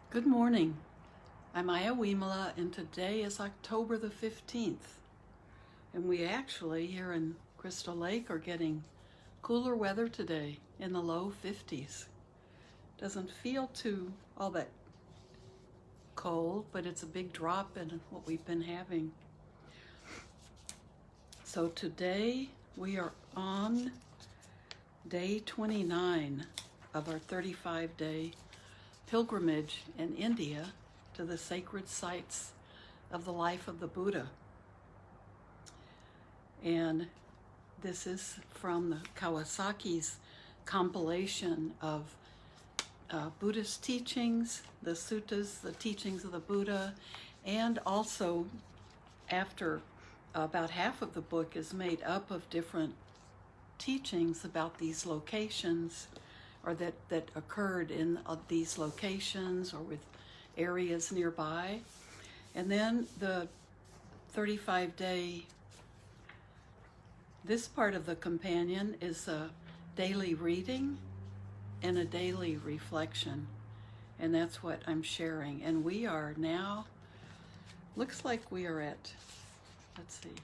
Good morning. I'm Ayya Vimala, and today is October the 15th. And we actually, here in Crystal Lake, are getting cooler weather today in the low 50s. Doesn't feel too all that cold, but it's a big drop in what we've been having. So today we are on day 29 of our 35-day pilgrimage in India to the sacred sites of the life of the Buddha. And this is from the Kawasaki's compilation of Buddhist teachings, the suttas, the teachings of the Buddha, and also after about half of the book is made up of different teachings about these locations, or that occurred in these locations or with areas nearby. And then the 35-day, this part of the companion is a daily reading and a daily reflection. And that's what I'm sharing. And we are now, looks like we are at, let's see,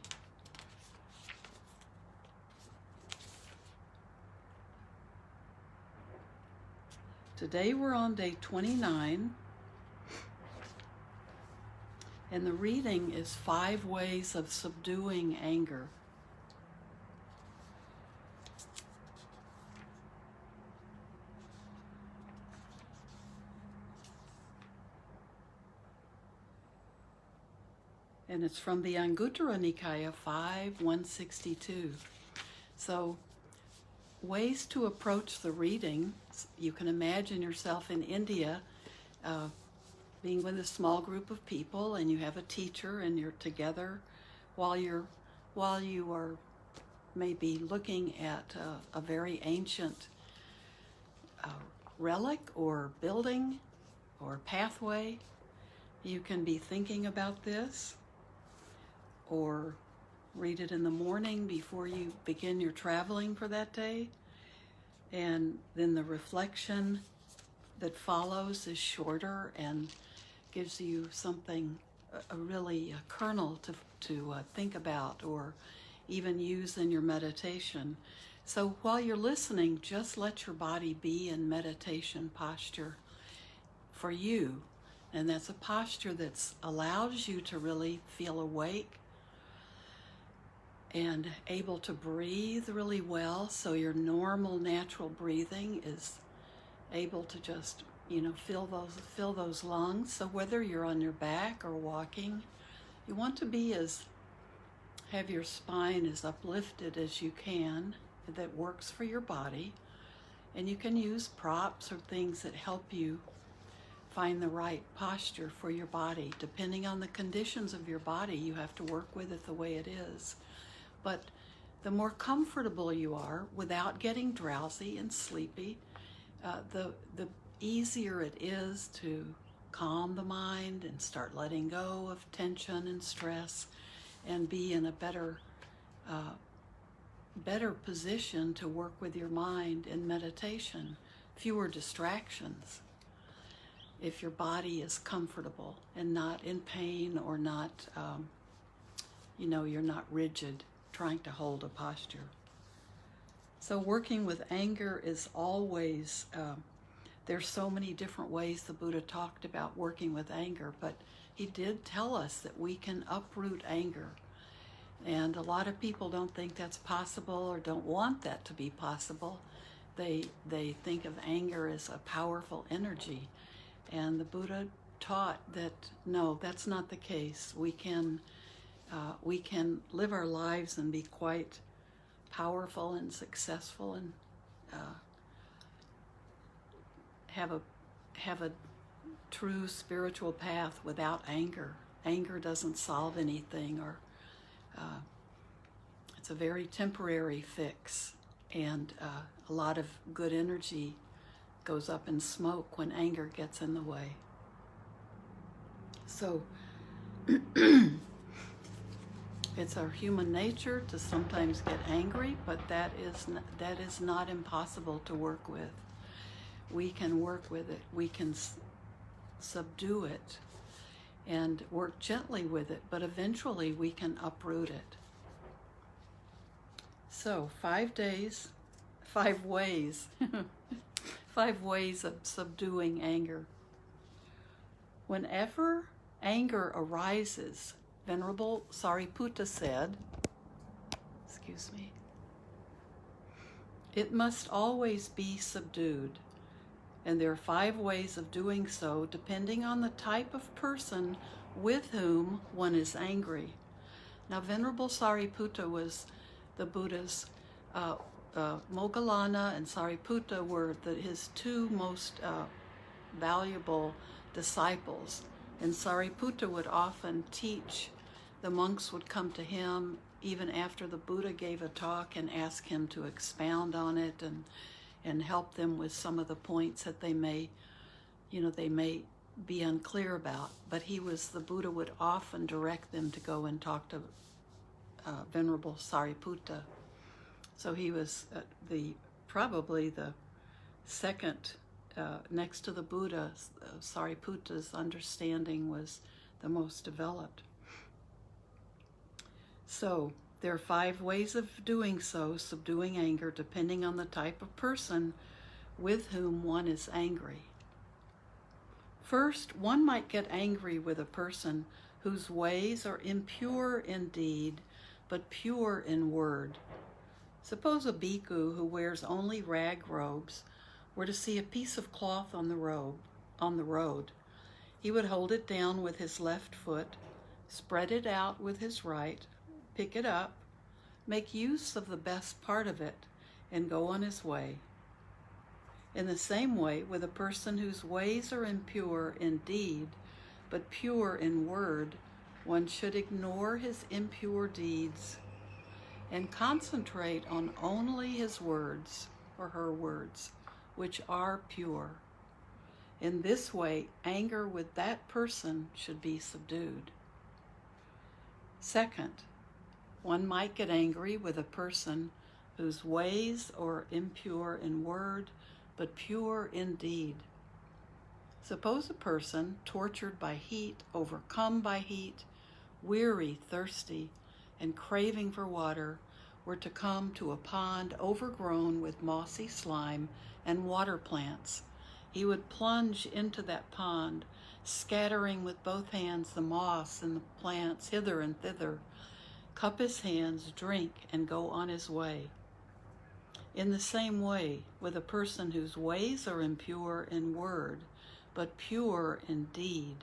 today we're on day 29, and the reading is 5 Ways of Subduing Anger. And it's from the Anguttara Nikaya 5.162. So, ways to approach the reading. You can imagine yourself in India being with a small group of people, and you have a teacher, and you're together while you are maybe looking at a very ancient relic or building or pathway. You can be thinking about this, or read it in the morning before you begin your traveling for that day. And then the reflection that follows is shorter and gives you something, a kernel to think about or even use in your meditation. So while you're listening, just let your body be in meditation posture for you. And that's a posture that allows you to really feel awake and able to breathe really well, so your normal natural breathing is able to just, fill those lungs. So whether you're on your back or walking, you want to have your spine as uplifted as you can, that works for your body. And you can use props or things that help you find the right posture for your body. Depending on the conditions of your body, you have to work with it the way it is. But the more comfortable you are without getting drowsy and sleepy, the easier it is to calm the mind and start letting go of tension and stress and be in a better position to work with your mind in meditation. Fewer distractions if your body is comfortable and not in pain or not, you're not rigid trying to hold a posture. So working with anger is always, there's so many different ways the Buddha talked about working with anger, but he did tell us that we can uproot anger. And a lot of people don't think that's possible or don't want that to be possible. They think of anger as a powerful energy. And the Buddha taught that, no, that's not the case. We can live our lives and be quite powerful and successful and have a true spiritual path without anger. Anger doesn't solve anything, or it's a very temporary fix, and a lot of good energy goes up in smoke when anger gets in the way. So it's our human nature to sometimes get angry, but that is not impossible to work with. We can work with it. We can subdue it and work gently with it, but eventually we can uproot it. So 5 days, 5 ways, 5 ways of subduing anger. Whenever anger arises, Venerable Sariputta said, it must always be subdued. And there are 5 ways of doing so, depending on the type of person with whom one is angry. Now, Venerable Sariputta was the Buddha's, Moggallana and Sariputta were his 2 most valuable disciples. And Sariputta would often teach. The monks would come to him even after the Buddha gave a talk and ask him to expound on it and help them with some of the points that they may be unclear about. But the Buddha would often direct them to go and talk to Venerable Sariputta. So he was probably the second, next to the Buddha. Sariputta's understanding was the most developed. So there are 5 ways of doing so, subduing anger, depending on the type of person with whom one is angry. First, one might get angry with a person whose ways are impure in deed, but pure in word. Suppose a bhikkhu who wears only rag robes were to see a piece of cloth on the road. He would hold it down with his left foot, spread it out with his right, pick it up, make use of the best part of it, and go on his way. In the same way, with a person whose ways are impure in deed, but pure in word, one should ignore his impure deeds and concentrate on only his words or her words, which are pure. In this way, anger with that person should be subdued. Second, one might get angry with a person whose ways are impure in word, but pure in deed. Suppose a person tortured by heat, overcome by heat, weary, thirsty, and craving for water, were to come to a pond overgrown with mossy slime and water plants. He would plunge into that pond, scattering with both hands the moss and the plants hither and thither, cup his hands, drink, and go on his way. In the same way, with a person whose ways are impure in word, but pure in deed,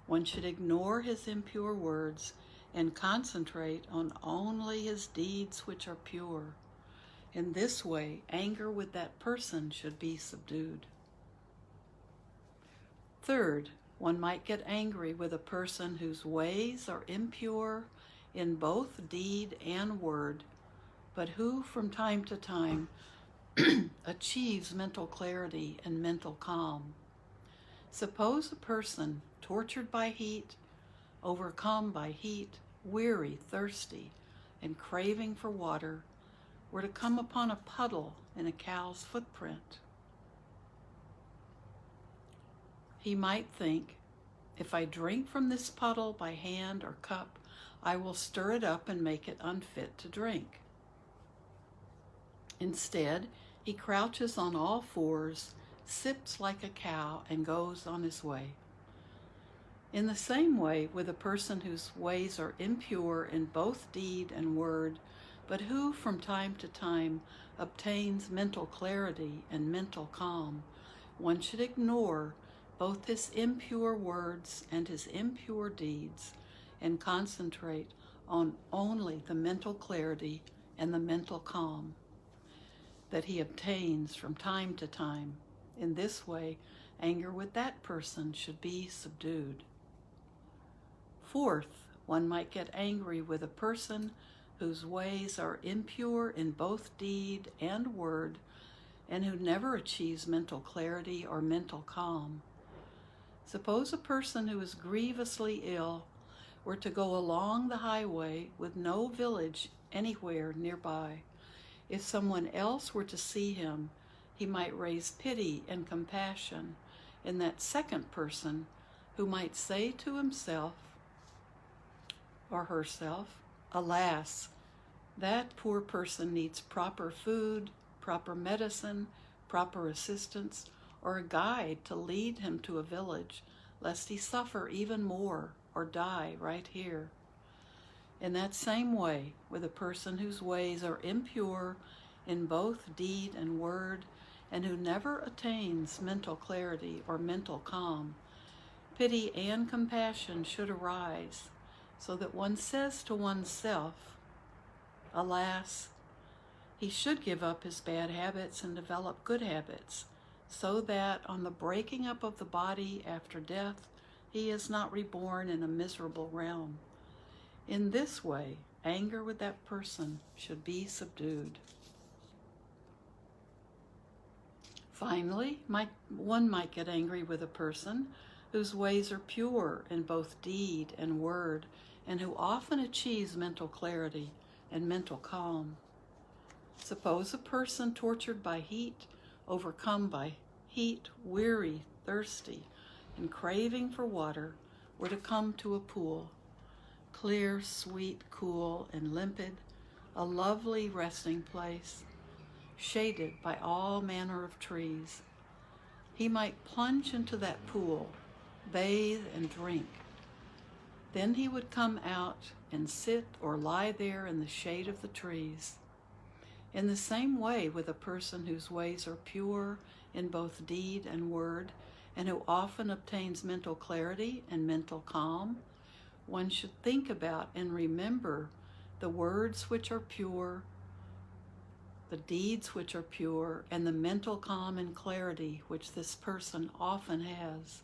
one should ignore his impure words and concentrate on only his deeds which are pure. In this way, anger with that person should be subdued. Third, one might get angry with a person whose ways are impure in both deed and word, but who from time to time achieves mental clarity and mental calm. Suppose a person tortured by heat, overcome by heat, weary, thirsty, and craving for water, were to come upon a puddle in a cow's footprint. He might think, if I drink from this puddle by hand or cup, I will stir it up and make it unfit to drink. Instead, he crouches on all fours, sips like a cow, and goes on his way. In the same way, with a person whose ways are impure in both deed and word, but who from time to time obtains mental clarity and mental calm, one should ignore both his impure words and his impure deeds and concentrate on only the mental clarity and the mental calm that he obtains from time to time. In this way, anger with that person should be subdued. Fourth, one might get angry with a person whose ways are impure in both deed and word, and who never achieves mental clarity or mental calm. Suppose a person who is grievously ill were to go along the highway with no village anywhere nearby. If someone else were to see him, he might raise pity and compassion in that second person who might say to himself or herself, "Alas, that poor person needs proper food, proper medicine, proper assistance, or a guide to lead him to a village, lest he suffer even more or die right here." In that same way, with a person whose ways are impure in both deed and word, and who never attains mental clarity or mental calm, pity and compassion should arise, so that one says to oneself, "Alas, he should give up his bad habits and develop good habits, so that on the breaking up of the body after death, he is not reborn in a miserable realm." In this way, anger with that person should be subdued. Finally, one might get angry with a person whose ways are pure in both deed and word, and who often achieves mental clarity and mental calm. Suppose a person tortured by heat, overcome by heat, weary, thirsty, and craving for water, were to come to a pool, clear, sweet, cool, and limpid, a lovely resting place, shaded by all manner of trees. He might plunge into that pool, bathe and drink. Then he would come out and sit or lie there in the shade of the trees. In the same way, with a person whose ways are pure in both deed and word, and who often obtains mental clarity and mental calm, one should think about and remember the words which are pure, the deeds which are pure, and the mental calm and clarity which this person often has.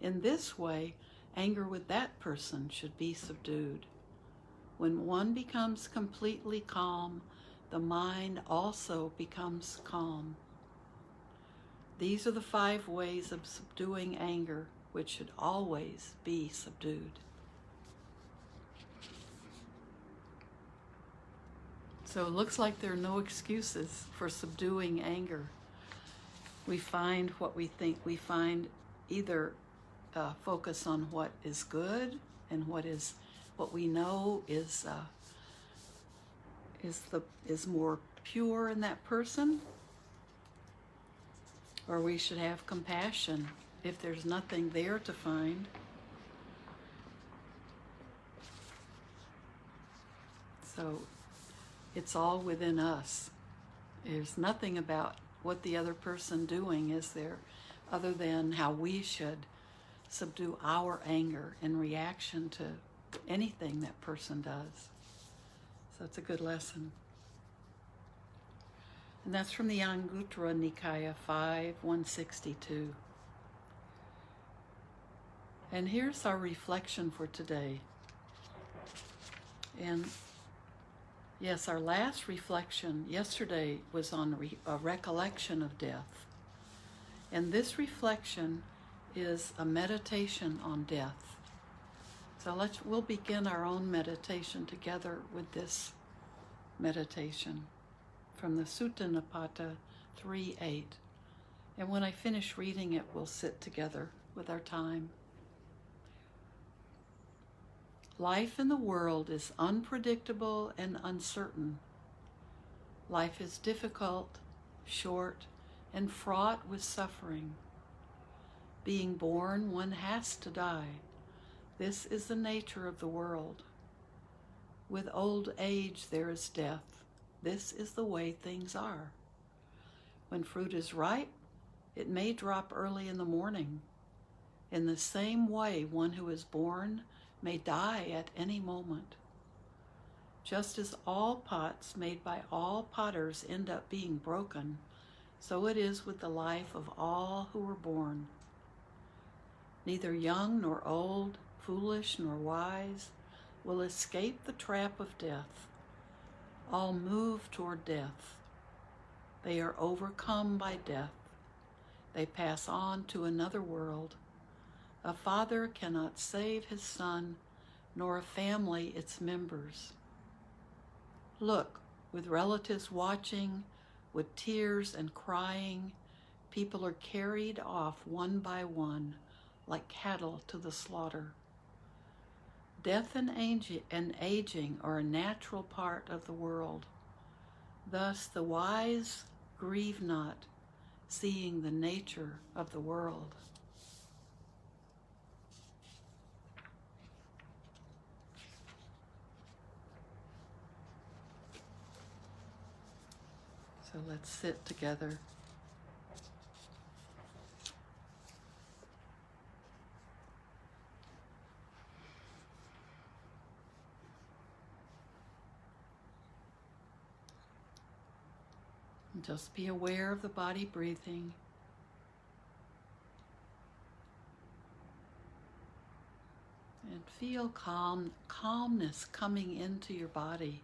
In this way, anger with that person should be subdued. When one becomes completely calm, the mind also becomes calm. These are the 5 ways of subduing anger, which should always be subdued. So it looks like there are no excuses for subduing anger. We find what we think. We find either focus on what is good and what we know is more pure in that person, or we should have compassion if there's nothing there to find. So it's all within us. There's nothing about what the other person doing is there, other than how we should subdue our anger in reaction to anything that person does. So it's a good lesson. And that's from the Anguttara Nikaya 5:162. And here's our reflection for today. And yes, our last reflection yesterday was on a recollection of death. And this reflection is a meditation on death. So we'll begin our own meditation together with this meditation from the Sutta Nipata 3:8. And when I finish reading it, we'll sit together with our time. Life in the world is unpredictable and uncertain. Life is difficult, short, and fraught with suffering. Being born, one has to die. This is the nature of the world. With old age, there is death. This is the way things are. When fruit is ripe, it may drop early in the morning. In the same way, one who is born may die at any moment. Just as all pots made by all potters end up being broken, so it is with the life of all who were born. Neither young nor old, foolish nor wise, will escape the trap of death. All move toward death. They are overcome by death. They pass on to another world. A father cannot save his son, nor a family its members. Look, with relatives watching, with tears and crying, People are carried off one by one like cattle to the slaughter. Death and aging are a natural part of the world. Thus the wise grieve not, seeing the nature of the world. So let's sit together. And just be aware of the body breathing. And feel calmness coming into your body.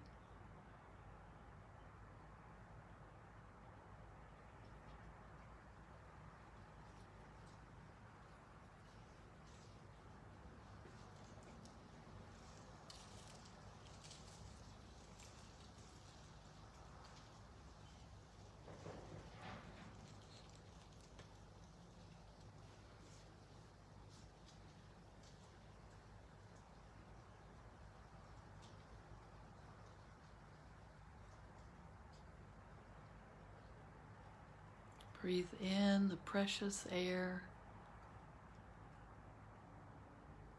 Breathe in the precious air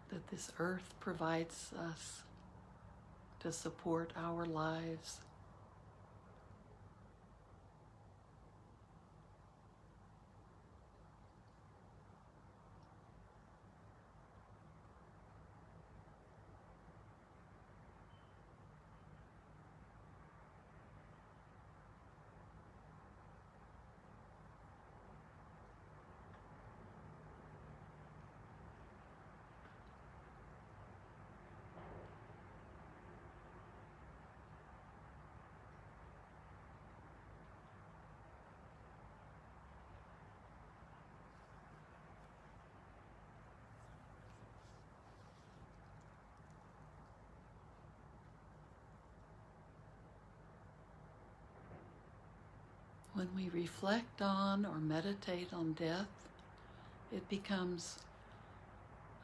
that this earth provides us to support our lives. When we reflect on or meditate on death, it becomes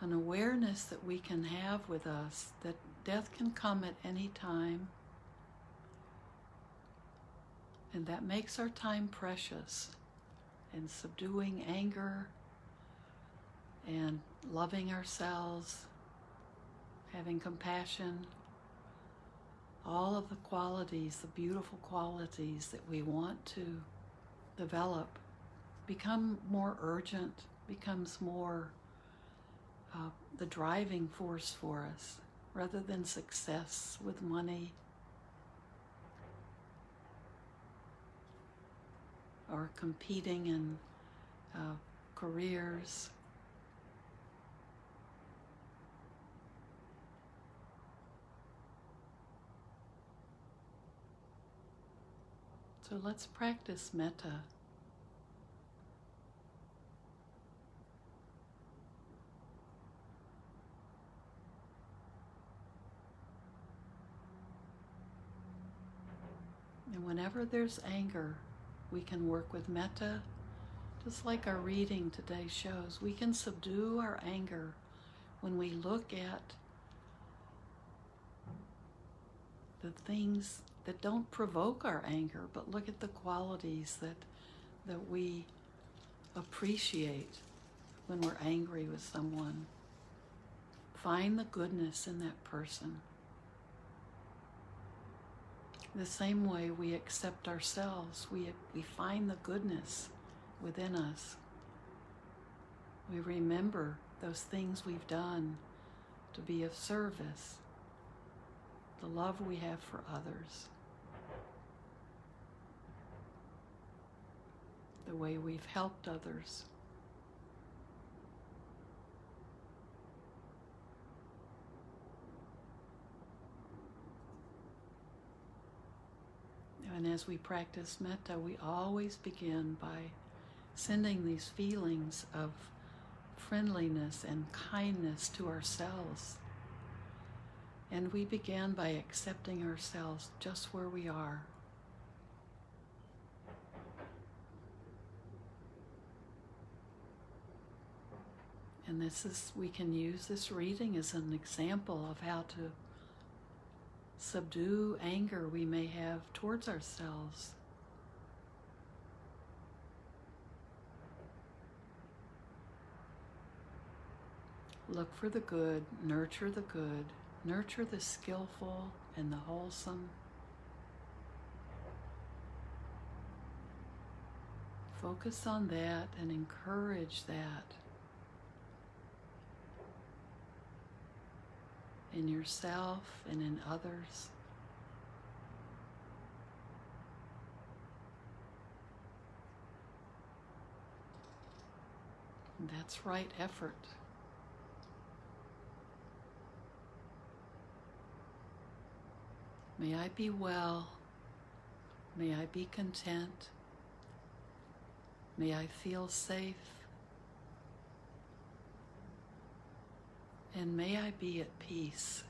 an awareness that we can have with us that death can come at any time, and that makes our time precious. And subduing anger and loving ourselves, having compassion, all of the qualities, the beautiful qualities that we want to develop become more urgent, becomes more the driving force for us, rather than success with money or competing in careers. So let's practice metta. And whenever there's anger, we can work with metta, just like our reading today shows. We can subdue our anger when we look at the things that don't provoke our anger, but look at the qualities that we appreciate when we're angry with someone. Find the goodness in that person. The same way we accept ourselves, we find the goodness within us. We remember those things we've done to be of service, the love we have for others, the way we've helped others. And as we practice metta, we always begin by sending these feelings of friendliness and kindness to ourselves. And we begin by accepting ourselves just where we are. And we can use this reading as an example of how to subdue anger we may have towards ourselves. Look for the good, nurture the skillful and the wholesome. Focus on that and encourage that in yourself and in others. And that's right effort. May I be well. May I be content. May I feel safe. And may I be at peace.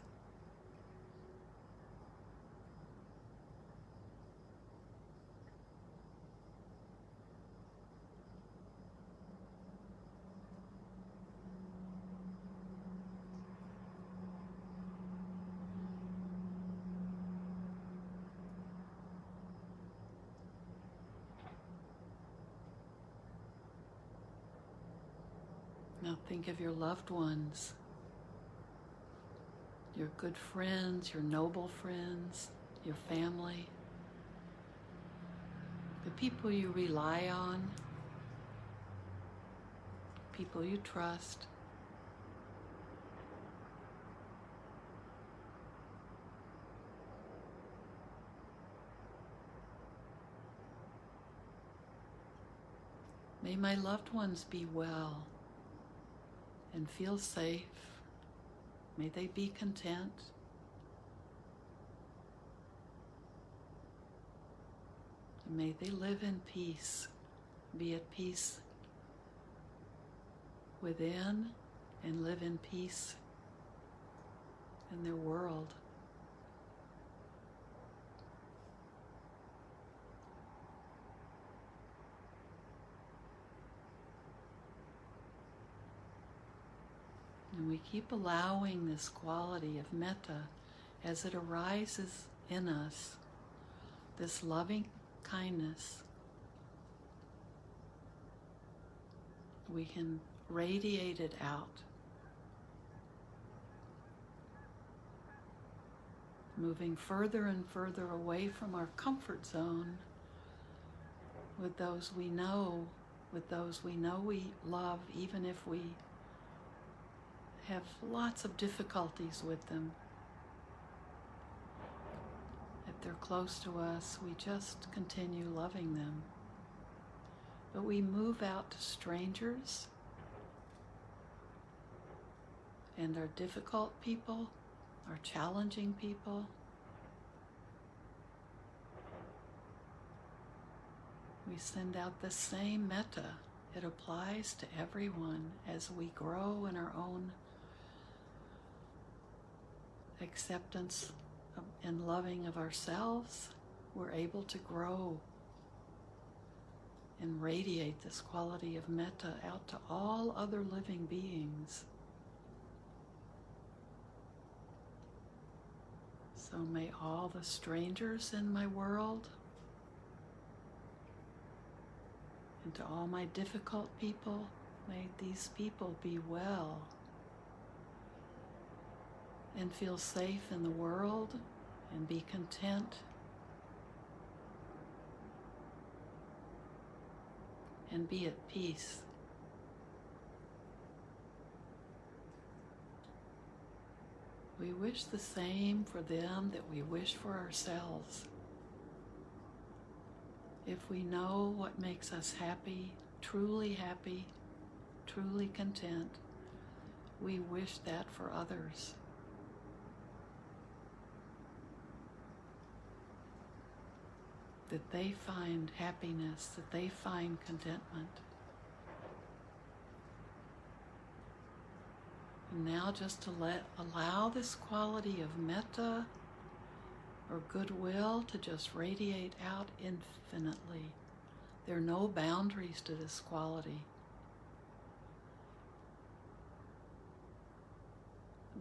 Now think of your loved ones, your good friends, your noble friends, your family, the people you rely on, people you trust. May my loved ones be well and feel safe. May they be content. And may they live in peace, be at peace within and live in peace in their world. And we keep allowing this quality of metta as it arises in us, this loving kindness. We can radiate it out, moving further and further away from our comfort zone with those we know we love, even if we have lots of difficulties with them. If they're close to us, we just continue loving them. But we move out to strangers and our difficult people, our challenging people. We send out the same metta. It applies to everyone as we grow in our own acceptance and loving of ourselves. We're able to grow and radiate this quality of metta out to all other living beings. So may all the strangers in my world and to all my difficult people, may these people be well and feel safe in the world and be content and be at peace. We wish the same for them that we wish for ourselves. If we know what makes us happy, truly content, we wish that for others. That they find happiness, that they find contentment. And now just to allow this quality of metta or goodwill to just radiate out infinitely. There are no boundaries to this quality.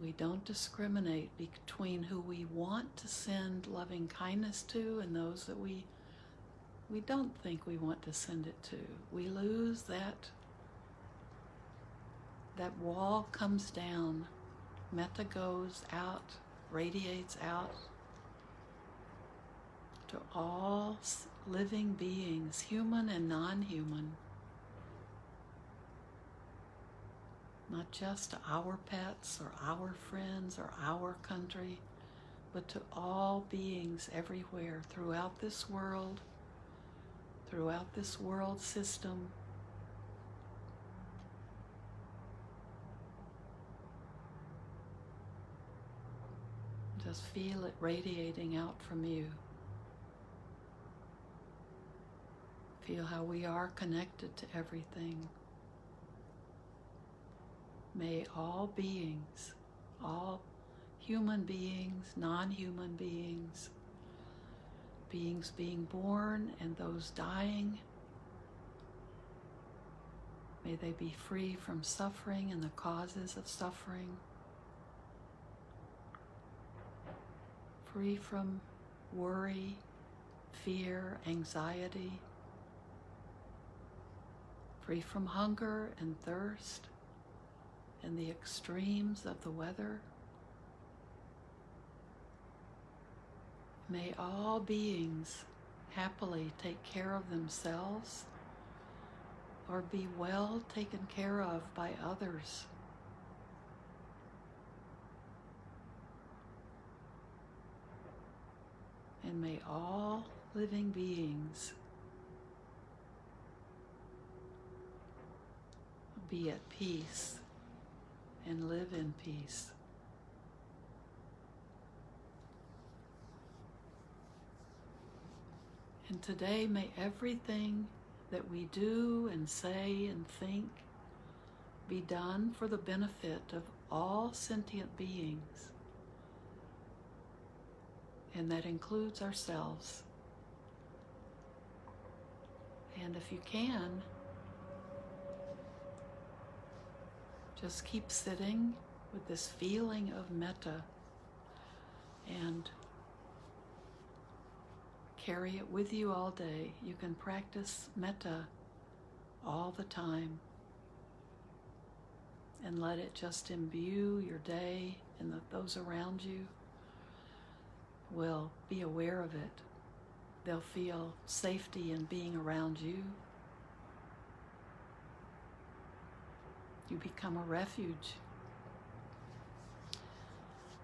We don't discriminate between who we want to send loving kindness to and those that we don't think we want to send it to. We lose that wall comes down. Metta goes out, radiates out to all living beings, human and non-human. Not just to our pets or our friends or our country, but to all beings everywhere throughout this world system. Just feel it radiating out from you. Feel how we are connected to everything. May all beings, all human beings, non-human beings, beings being born and those dying, may they be free from suffering and the causes of suffering, free from worry, fear, anxiety, free from hunger and thirst and the extremes of the weather. May all beings happily take care of themselves or be well taken care of by others. And may all living beings be at peace and live in peace. And today, may everything that we do and say and think be done for the benefit of all sentient beings. And that includes ourselves. And if you can, just keep sitting with this feeling of metta and carry it with you all day. You can practice metta all the time and let it just imbue your day, and those around you will be aware of it. They'll feel safety in being around you. You become a refuge.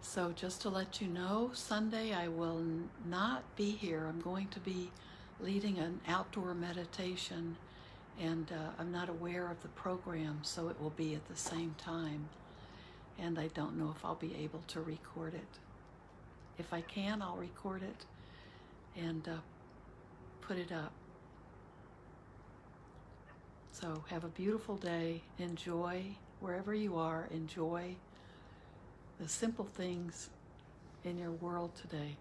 So just to let you know, Sunday I will not be here. I'm going to be leading an outdoor meditation, and I'm not aware of the program, so it will be at the same time. And I don't know if I'll be able to record it. If I can, I'll record it and put it up. So have a beautiful day. Enjoy wherever you are. Enjoy the simple things in your world today.